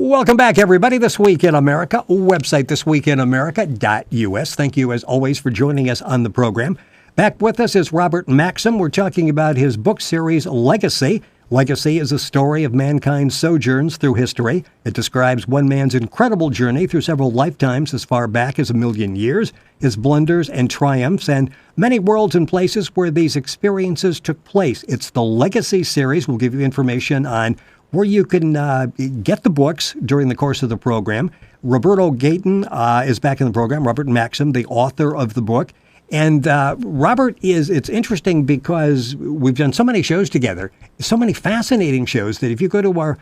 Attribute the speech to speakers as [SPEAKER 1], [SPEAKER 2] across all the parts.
[SPEAKER 1] Welcome back, everybody. This Week in America, website thisweekinamerica.us. Thank you, as always, for joining us on the program. Back with us is Robert Maxxim. We're talking about his book series, Legacy. Legacy is a story of mankind's sojourns through history. It describes one man's incredible journey through several lifetimes as far back as 1,000,000 years, his blunders and triumphs, and many worlds and places where these experiences took place. It's the Legacy series. We'll give you information on where you can get the books during the course of the program. Roberto Gayton is back in the program, Robert Maxxim, the author of the book. And Robert it's interesting because we've done so many shows together, so many fascinating shows that if you go to our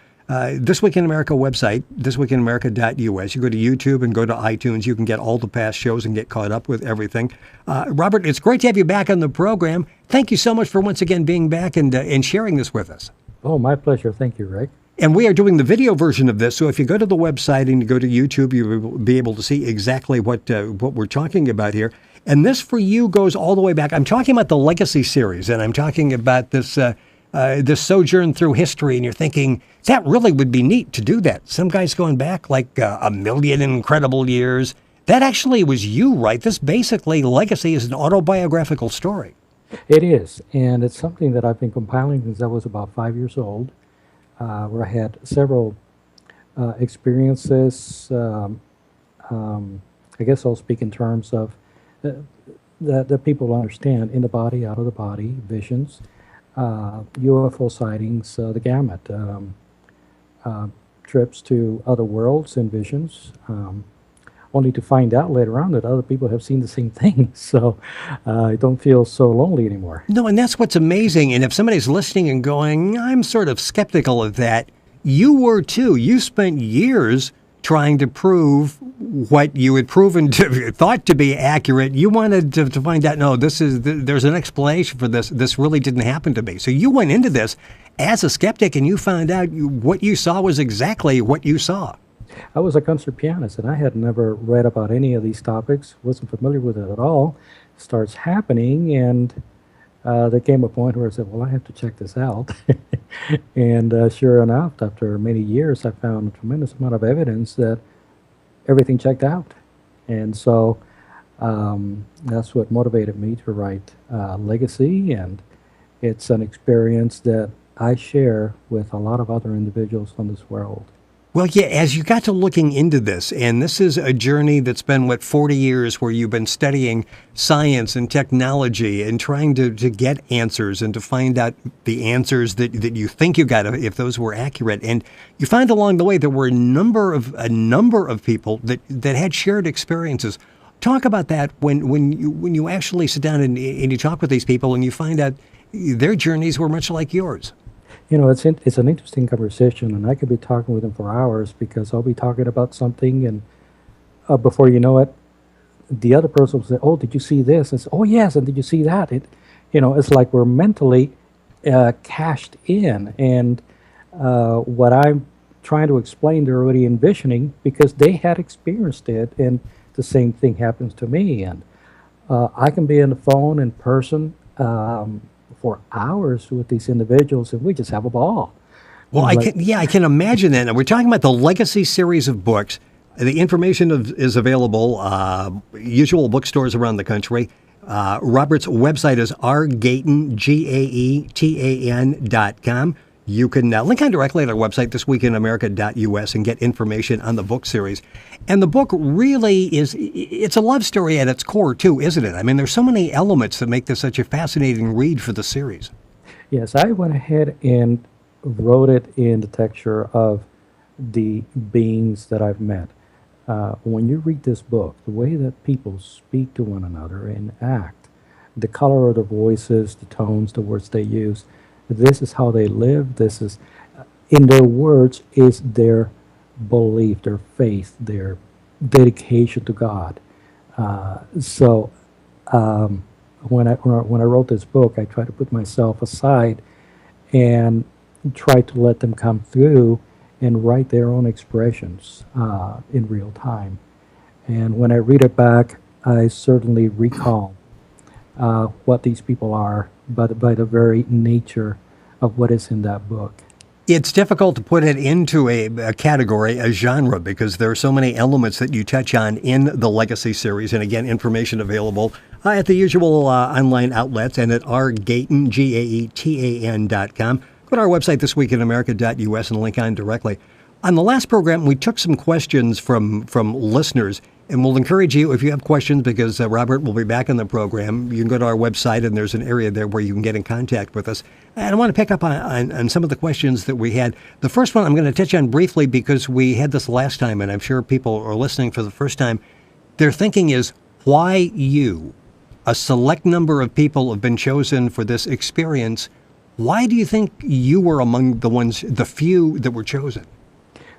[SPEAKER 1] This Week in America website, thisweekinamerica.us, you go to YouTube and go to iTunes, you can get all the past shows and get caught up with everything. Robert, it's great to have you back on the program. Thank you so much for once again being back and sharing this with us.
[SPEAKER 2] Oh, my pleasure. Thank you, Rick.
[SPEAKER 1] And we are doing the video version of this, so if you go to the website and you go to YouTube, you will be able to see exactly what we're talking about here. And this, for you, goes all the way back. I'm talking about the Legacy series, and I'm talking about this sojourn through history, and you're thinking, that really would be neat to do that. Some guy's going back like 1,000,000 incredible years. That actually was you, right? This basically, Legacy is an autobiographical story.
[SPEAKER 2] It is, and it's something that I've been compiling since I was about 5 years old, where I had several experiences. I guess I'll speak in terms of that people understand: in the body, out of the body, visions, UFO sightings, the gamut, trips to other worlds and visions, only to find out later on that other people have seen the same thing. So I don't feel so lonely anymore.
[SPEAKER 1] No, and that's what's amazing. And if somebody's listening and going, I'm sort of skeptical of that, you were too. You spent years trying to prove what you had thought to be accurate. You wanted to find out, no, there's an explanation for this. This really didn't happen to me. So you went into this as a skeptic, and you found out what you saw was exactly what you saw.
[SPEAKER 2] I was a concert pianist, and I had never read about any of these topics, wasn't familiar with it at all. It starts happening, and there came a point where I said, well, I have to check this out. And sure enough, after many years, I found a tremendous amount of evidence that everything checked out. And so that's what motivated me to write Legacy, and it's an experience that I share with a lot of other individuals from this world.
[SPEAKER 1] Well, yeah, as you got to looking into this, and this is a journey that's been, 40 years where you've been studying science and technology and trying to get answers and to find out the answers that you think you got, if those were accurate. And you find along the way there were a number of people that had shared experiences. Talk about that when you actually sit down and you talk with these people and you find out their journeys were much like yours.
[SPEAKER 2] You know, it's an interesting conversation, and I could be talking with them for hours because I'll be talking about something, and before you know it, the other person will say, "Oh, did you see this?" And say, "Oh, yes." And did you see that? It's like we're mentally cashed in, and what I'm trying to explain, they're already envisioning because they had experienced it, and the same thing happens to me. And I can be on the phone in person for hours with these individuals, and we just have a ball.
[SPEAKER 1] Well, I can imagine that. And we're talking about the Legacy series of books. The information is available, usual bookstores around the country. Robert's website is rgayton, GAETAN.com. You can link on directly at our website, thisweekinamerica.us, and get information on the book series. And the book really it's a love story at its core, too, isn't it? I mean, there's so many elements that make this such a fascinating read for the series.
[SPEAKER 2] Yes, I went ahead and wrote it in the texture of the beings that I've met. When you read this book, the way that people speak to one another and act, the color of their voices, the tones, the words they use, this is how they live. This is, in their words, is their belief, their faith, their dedication to God. So when I wrote this book, I tried to put myself aside and try to let them come through and write their own expressions in real time. And when I read it back, I certainly recall what these people are, but by the very nature of what is in that book.
[SPEAKER 1] It's difficult to put it into a category, a genre, because there are so many elements that you touch on in the Legacy series. And again, information available at the usual online outlets and at rgaetan, GAETAN.com. Go to our website, thisweekinamerica.us, and link on directly. On the last program, we took some questions from listeners, and we'll encourage you, if you have questions, because Robert will be back on the program, you can go to our website, and there's an area there where you can get in contact with us. And I want to pick up on some of the questions that we had. The first one I'm going to touch on briefly because we had this last time, and I'm sure people are listening for the first time. Their thinking is, why you? A select number of people have been chosen for this experience. Why do you think you were among the few that were chosen?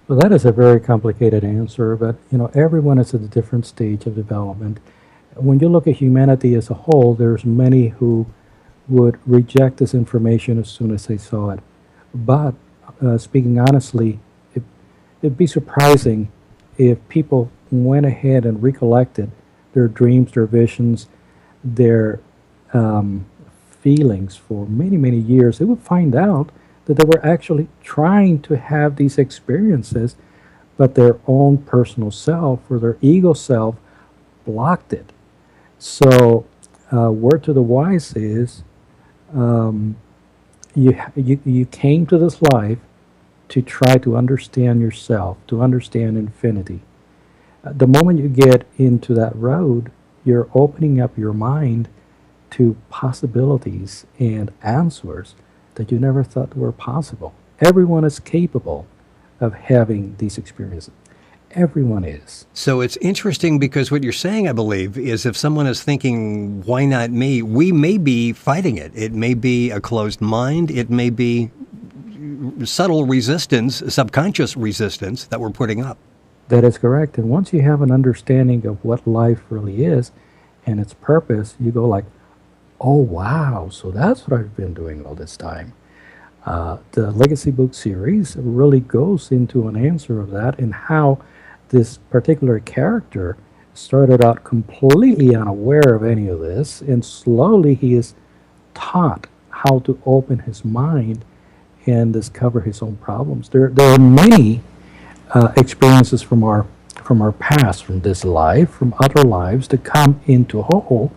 [SPEAKER 2] Well, that is a very complicated answer, but everyone is at a different stage of development. When you look at humanity as a whole, there's many who would reject this information as soon as they saw it. But speaking honestly, it'd be surprising if people went ahead and recollected their dreams, their visions, their feelings for many, many years. They would find out that they were actually trying to have these experiences, but their own personal self or their ego self blocked it. So word to the wise is you came to this life to try to understand yourself, to understand infinity. The moment you get into that road, you're opening up your mind to possibilities and answers that you never thought were possible. Everyone is capable of having these experiences. Everyone is.
[SPEAKER 1] So it's interesting because what you're saying, I believe, is if someone is thinking, why not me? We may be fighting it. It may be a closed mind. It may be subtle resistance, subconscious resistance that we're putting up.
[SPEAKER 2] That is correct. And once you have an understanding of what life really is and its purpose, you go like, oh, wow, so that's what I've been doing all this time. The Legacy book series really goes into an answer of that and how this particular character started out completely unaware of any of this, and slowly he is taught how to open his mind and discover his own problems. There are many experiences from our past, from this life, from other lives that come into whole.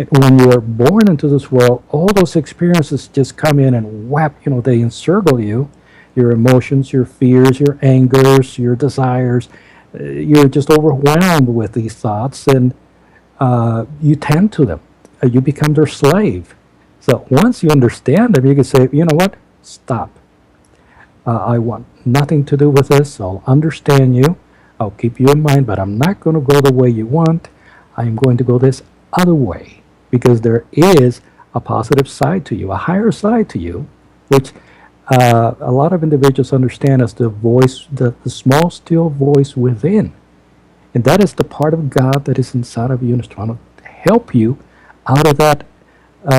[SPEAKER 2] When you are born into this world, all those experiences just come in and whap, they encircle you, your emotions, your fears, your angers, your desires. You're just overwhelmed with these thoughts, and you tend to them. You become their slave. So once you understand them, you can say, you know what, stop. I want nothing to do with this. I'll understand you. I'll keep you in mind, but I'm not going to go the way you want. I'm going to go this other way. Because there is a positive side to you, a higher side to you, which a lot of individuals understand as the voice, the small, still voice within. And that is the part of God that is inside of you and is trying to help you out of that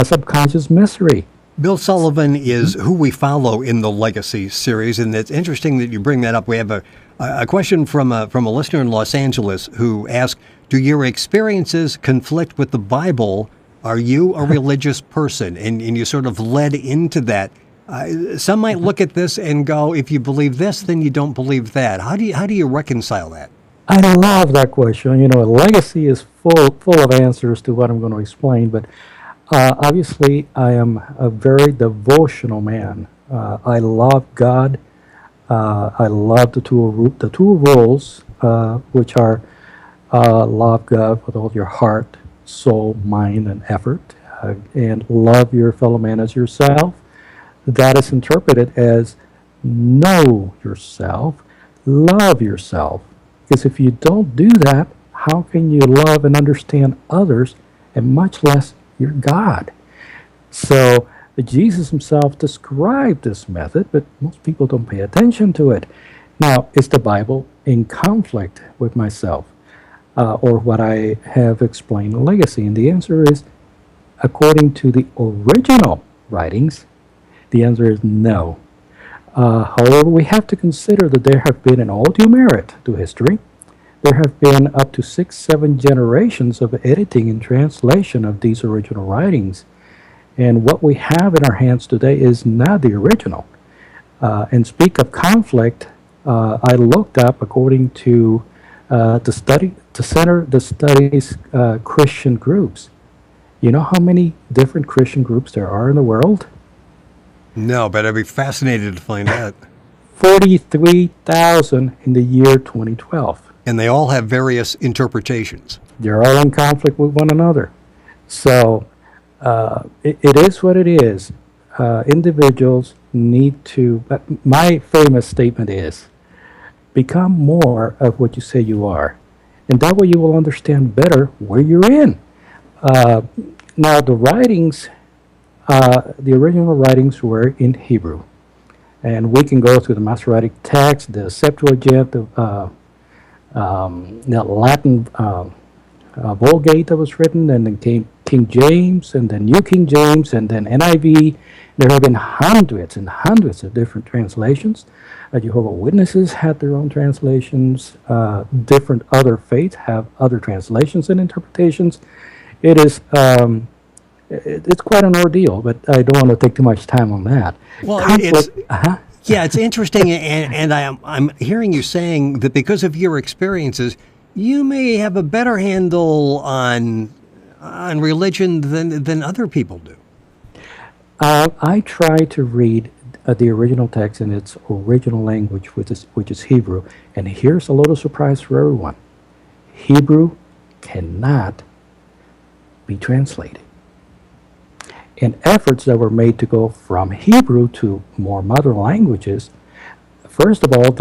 [SPEAKER 2] subconscious misery.
[SPEAKER 1] Bill Sullivan is who we follow in the Legacy series, and it's interesting that you bring that up. We have a question from a listener in Los Angeles who asked, do your experiences conflict with the Bible? Are you a religious person? And you sort of led into that. Some might look at this and go, if you believe this, then you don't believe that. How do you reconcile that?
[SPEAKER 2] I love that question. Legacy is full of answers to what I'm going to explain, but obviously I am a very devotional man. I love God. I love the two rules, which are love God with all your heart, soul, mind, and effort, and love your fellow man as yourself. That is interpreted as know yourself, love yourself. Because if you don't do that, how can you love and understand others, and much less your God? So Jesus himself described this method, but most people don't pay attention to it. Now, is the Bible in conflict with myself? Or what I have explained in Legacy? And the answer is, according to the original writings, the answer is no. However, we have to consider that there have been, in all due merit to history, there have been up to 6-7 generations of editing and translation of these original writings. And what we have in our hands today is not the original. And speak of conflict, I looked up according to the Center that studies Christian groups. You know how many different Christian groups there are in the world?
[SPEAKER 1] No, but I'd be fascinated to find out.
[SPEAKER 2] 43,000 in the year 2012.
[SPEAKER 1] And they all have various interpretations.
[SPEAKER 2] They're all in conflict with one another. So it is what it is. Individuals need to, my famous statement is, become more of what you say you are. And that way you will understand better where you're in. Now, the writings, the original writings were in Hebrew. And we can go through the Masoretic text, the Septuagint, the Latin Vulgate that was written, and then King James, and then New King James, and then NIV. There have been hundreds and hundreds of different translations. Jehovah's Witnesses had their own translations. Different other faiths have other translations and interpretations. It is it's quite an ordeal, but I don't want to take too much time on that.
[SPEAKER 1] Well, it's interesting, and I'm hearing you saying that because of your experiences, you may have a better handle on religion than other people do.
[SPEAKER 2] I try to read the original text in its original language, which is Hebrew. And here's a little surprise for everyone. Hebrew cannot be translated. And efforts that were made to go from Hebrew to more modern languages, first of all,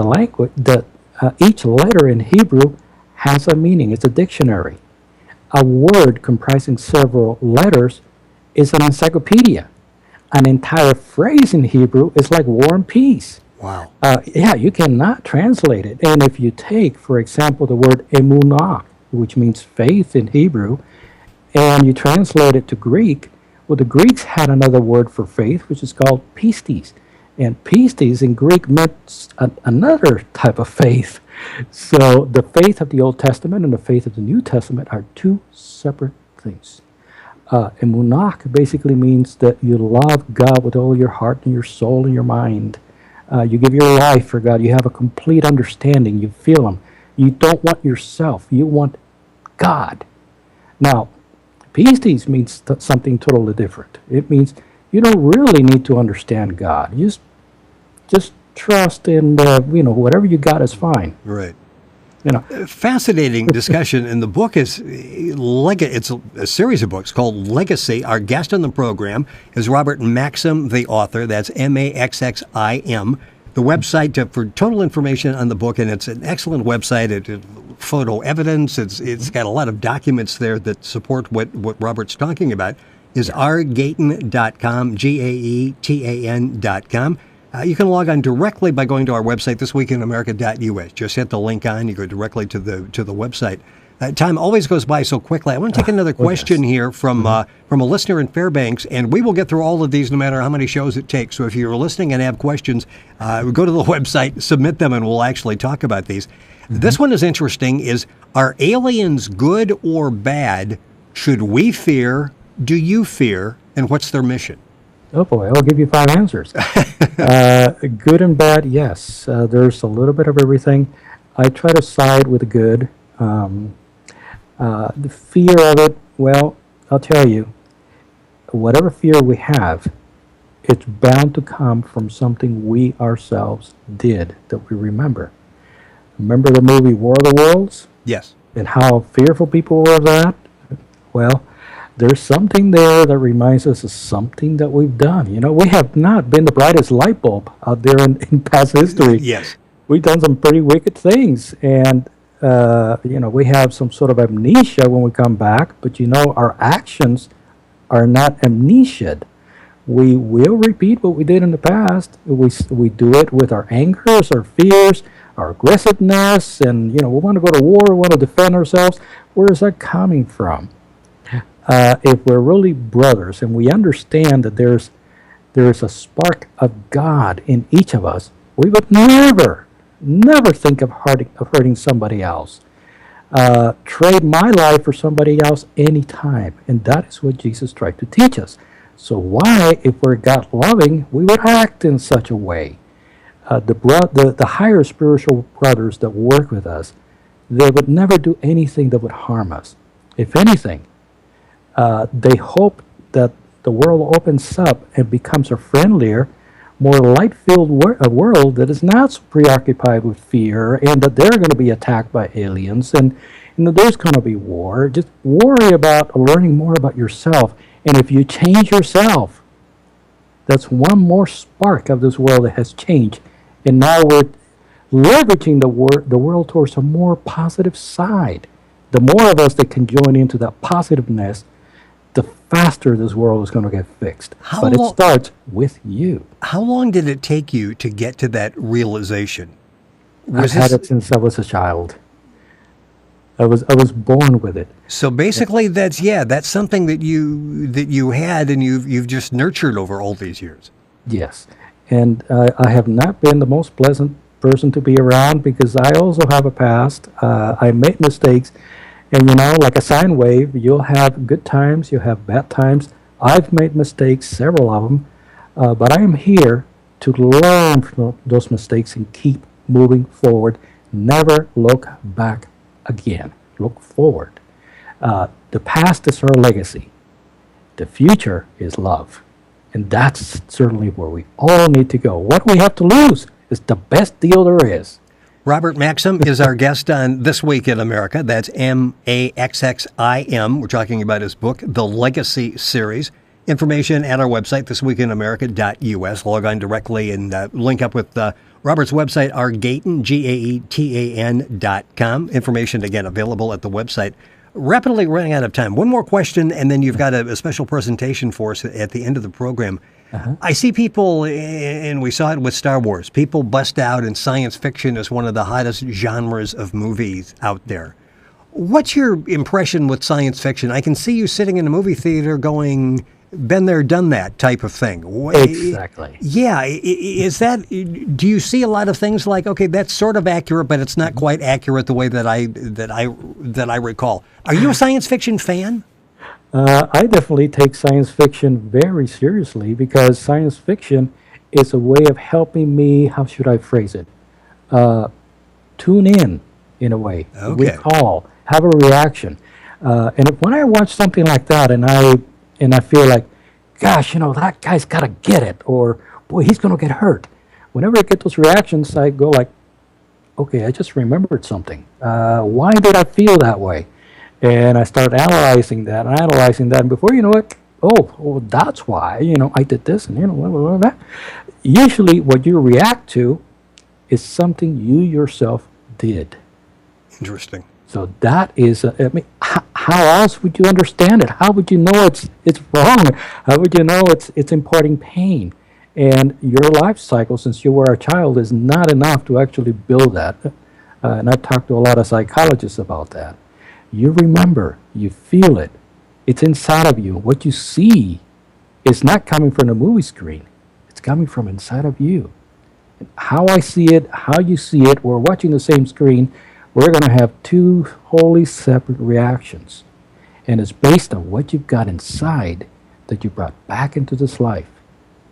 [SPEAKER 2] each letter in Hebrew has a meaning. It's a dictionary. A word comprising several letters is an encyclopedia. An entire phrase in Hebrew is like war and peace.
[SPEAKER 1] Wow.
[SPEAKER 2] You cannot translate it. And if you take, for example, the word emunah, which means faith in Hebrew, and you translate it to Greek, well, the Greeks had another word for faith, which is called pistis. And pistis in Greek meant another type of faith. So the faith of the Old Testament and the faith of the New Testament are two separate things. Emunah basically means that you love God with all your heart and your soul and your mind. You give your life for God. You have a complete understanding. You feel Him. You don't want yourself. You want God. Now, pistis means something totally different. It means you don't really need to understand God. You just trust in whatever you got is fine.
[SPEAKER 1] Right.
[SPEAKER 2] Fascinating
[SPEAKER 1] discussion, and the book is it's a series of books called Legacy. Our guest on the program is Robert Maxxim, the author. That's Maxxim. The website for total information on the book, and it's an excellent website. Photo evidence. It's got a lot of documents there that support what Robert's talking about. Is rgaetan.com, GAETAN.com. You can log on directly by going to our website, thisweekinamerica.us. Just hit the link on, you go directly to the website. Time always goes by so quickly. I want to take another question here from a listener in Fairbanks, and we will get through all of these no matter how many shows it takes. So if you're listening and have questions, go to the website, submit them, and we'll actually talk about these. Mm-hmm. This one is interesting, are aliens good or bad? Should we fear? Do you fear? And what's their mission?
[SPEAKER 2] Oh boy, I'll give you 5 answers. Good and bad, yes. There's a little bit of everything. I try to side with the good. The fear of it, well, I'll tell you, whatever fear we have, it's bound to come from something we ourselves did that we remember. Remember the movie War of the Worlds?
[SPEAKER 1] Yes.
[SPEAKER 2] And how fearful people were of that? Well, there's something there that reminds us of something that we've done. We have not been the brightest light bulb out there in past history.
[SPEAKER 1] Yes.
[SPEAKER 2] We've done some pretty wicked things. And, we have some sort of amnesia when we come back. But, our actions are not amnesiaed. We will repeat what we did in the past. We do it with our angers, our fears, our aggressiveness. And, we want to go to war, we want to defend ourselves. Where is that coming from? If we're really brothers and we understand that there is a spark of God in each of us, we would never think of hurting somebody else. Trade my life for somebody else anytime. And that is what Jesus tried to teach us. So why, if we're God-loving, we would act in such a way? The higher spiritual brothers that work with us, they would never do anything that would harm us. If anything, they hope that the world opens up and becomes a friendlier, more light-filled world that is not so preoccupied with fear, and that they're going to be attacked by aliens, and there's going to be war. Just worry about learning more about yourself, and if you change yourself, that's one more spark of this world that has changed, and now we're leveraging the world towards a more positive side. The more of us that can join into that positiveness, the faster this world is going to get fixed. But it starts with you.
[SPEAKER 1] How long did it take you to get to that realization?
[SPEAKER 2] I've had it since I was a child. I was born with it.
[SPEAKER 1] So basically, that's something that you had, and you've just nurtured over all these years.
[SPEAKER 2] Yes, and I have not been the most pleasant person to be around because I also have a past. I made mistakes. And like a sine wave, you'll have good times, you'll have bad times. I've made mistakes, several of them, but I am here to learn from those mistakes and keep moving forward. Never look back again. Look forward. The past is our legacy. The future is love. And that's certainly where we all need to go. What we have to lose is the best deal there is.
[SPEAKER 1] Robert Maxxim is our guest on This Week in America. That's Maxxim. We're talking about his book, The Legacy Series. Information at our website, thisweekinamerica.us. Log on directly and link up with Robert's website, rgaetan, GAETAN.com. Information, again, available at the website. Rapidly running out of time. One more question, and then you've got a special presentation for us at the end of the program. I see people, and we saw it with Star Wars, people bust out, and science fiction is one of the hottest genres of movies out there. What's your impression with science fiction? I can see you sitting in a movie theater going, been there, done that type of thing.
[SPEAKER 2] Exactly.
[SPEAKER 1] Yeah. Is that, do you see a lot of things like, okay, that's sort of accurate, but it's not quite accurate the way that I recall? Are you a science fiction fan?
[SPEAKER 2] I definitely take science fiction very seriously because science fiction is a way of helping me, how should I phrase it? Tune in a way, recall, have a reaction. And when I watch something like that and I feel like, gosh, that guy's got to get it, or boy, he's going to get hurt. Whenever I get those reactions, I go like, okay, I just remembered something. Why did I feel that way? And I start analyzing that, and before you know it, that's why, I did this, and blah, blah, blah, blah. Usually what you react to is something you yourself did.
[SPEAKER 1] Interesting.
[SPEAKER 2] So that is, how else would you understand it? How would you know it's wrong? How would you know it's imparting pain? And your life cycle, since you were a child, is not enough to actually build that. And I've talked to a lot of psychologists about that. You remember, you feel it. It's inside of you. What you see is not coming from the movie screen. It's coming from inside of you. And how I see it, how you see it, we're watching the same screen. We're going to have two wholly separate reactions. And it's based on what you've got inside that you brought back into this life.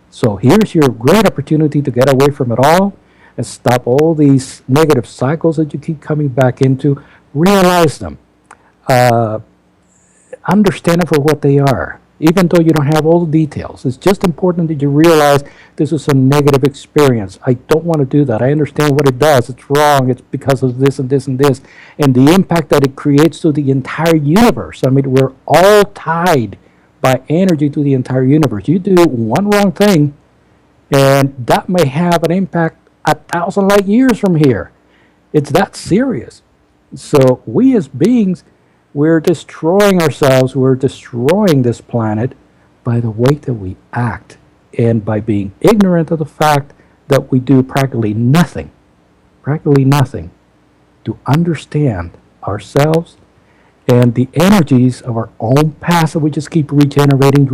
[SPEAKER 2] So here's your great opportunity to get away from it all and stop all these negative cycles that you keep coming back into. Realize them. Understand them for what they are, even though you don't have all the details. It's just important that you realize this is a negative experience. I don't want to do that. I understand what it does. It's wrong. It's because of this and this and this. And the impact that it creates to the entire universe. I mean, we're all tied by energy to the entire universe. You do one wrong thing, and that may have an impact 1,000 light years from here. It's that serious. So we as beings, we're destroying ourselves, we're destroying this planet by the way that we act and by being ignorant of the fact that we do practically nothing to understand ourselves and the energies of our own past that we just keep regenerating.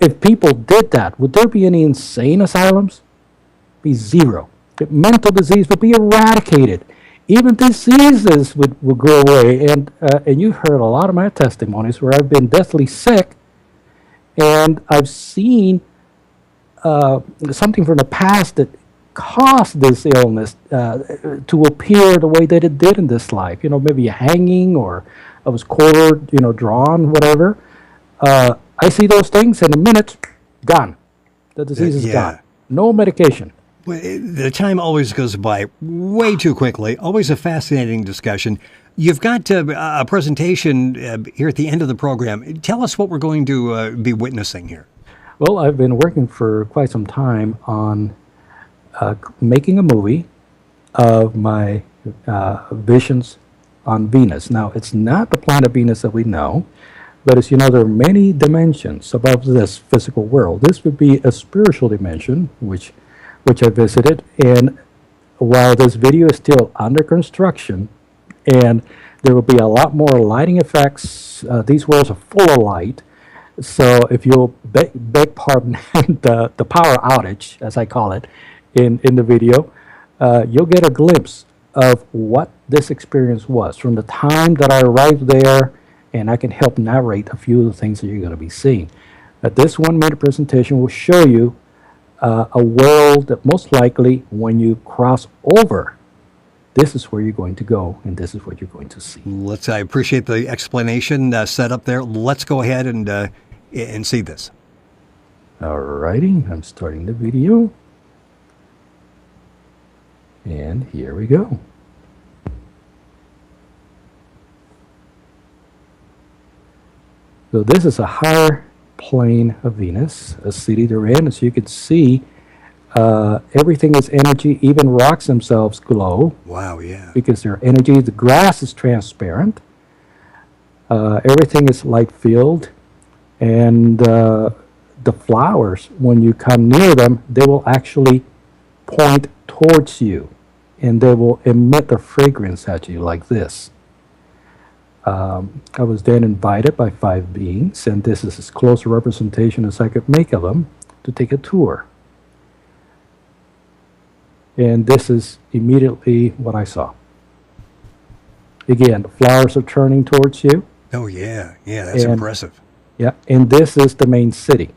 [SPEAKER 2] If people did that, would there be any insane asylums? Be zero. Mental disease would be eradicated. Even diseases would go away. And you heard a lot of my testimonies where I've been deathly sick, and I've seen something from the past that caused this illness to appear the way that it did in this life. Maybe a hanging or I was quartered, drawn, whatever. I see those things in a minute, gone. The disease is gone. No medication.
[SPEAKER 1] Well, the time always goes by way too quickly. Always a fascinating discussion. You've got a presentation here at the end of the program. Tell us what we're going to be witnessing here.
[SPEAKER 2] Well, I've been working for quite some time on making a movie of my visions on Venus. Now, it's not the planet Venus that we know, but as you know, there are many dimensions above this physical world. This would be a spiritual dimension, which I visited. And while this video is still under construction, and there will be a lot more lighting effects, these worlds are full of light. So if you'll beg pardon the power outage, as I call it, in the video, you'll get a glimpse of what this experience was from the time that I arrived there, and I can help narrate a few of the things that you're going to be seeing. This 1-minute presentation will show you a world that most likely, when you cross over, this is where you're going to go, and this is what you're going to see.
[SPEAKER 1] I appreciate the explanation set up there. Let's go ahead and see this.
[SPEAKER 2] Alrighty, I'm starting the video. And here we go. So this is a higher plane of Venus, a city they're in. As you can see, everything is energy. Even rocks themselves glow.
[SPEAKER 1] Wow, yeah.
[SPEAKER 2] Because they're energy. The grass is transparent. Everything is light-filled. And the flowers, when you come near them, they will actually point towards you, and they will emit their fragrance at you like this. I was then invited by 5 beings, and this is as close a representation as I could make of them, to take a tour. And this is immediately what I saw. Again, the flowers are turning towards you.
[SPEAKER 1] Oh, yeah. Yeah, that's impressive.
[SPEAKER 2] Yeah, and this is the main city.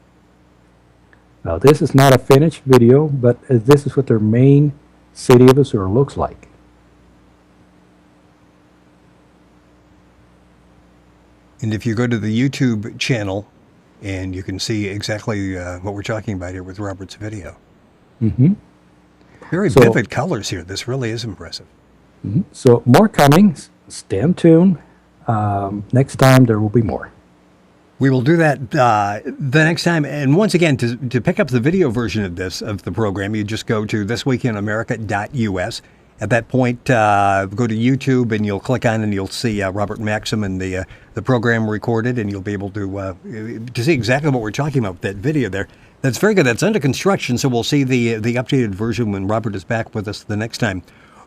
[SPEAKER 2] Now, this is not a finished video, but this is what their main city of Azure looks like.
[SPEAKER 1] And if you go to the YouTube channel, and you can see exactly what we're talking about here with Robert's video.
[SPEAKER 2] Mm-hmm.
[SPEAKER 1] Very vivid colors here. This really is impressive.
[SPEAKER 2] Mm-hmm. So more coming. Stay tuned. Next time there will be more.
[SPEAKER 1] We will do that the next time. And once again, to pick up the video version of the program, you just go to thisweekinamerica.us. At that point, go to YouTube, and you'll click on, and you'll see Robert Maxxim and the program recorded, and you'll be able to see exactly what we're talking about with that video there. That's very good. That's under construction, so we'll see the updated version when Robert is back with us the next time.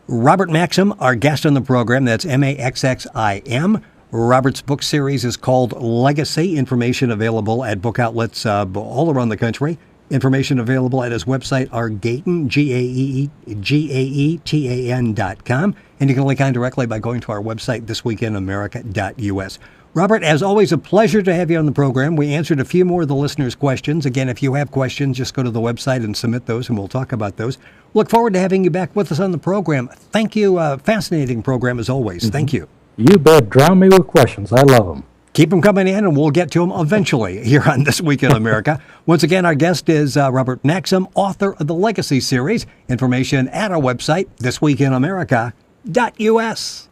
[SPEAKER 1] Robert Maxxim, our guest on the program. That's Maxxim. Robert's book series is called Legacy. Information available at book outlets all around the country. Information available at his website, Gaetan, GAETAN.com. And you can link on directly by going to our website, thisweekinamerica.us. Robert, as always, a pleasure to have you on the program. We answered a few more of the listeners' questions. Again, if you have questions, just go to the website and submit those, and we'll talk about those. Look forward to having you back with us on the program. Thank you. Fascinating program as always. Mm-hmm. Thank you.
[SPEAKER 2] You bet. Drown me with questions. I love them.
[SPEAKER 1] Keep them coming in, and we'll get to them eventually here on This Week in America. Once again, our guest is Robert Maxxim, author of the Legacy series. Information at our website, thisweekinamerica.us.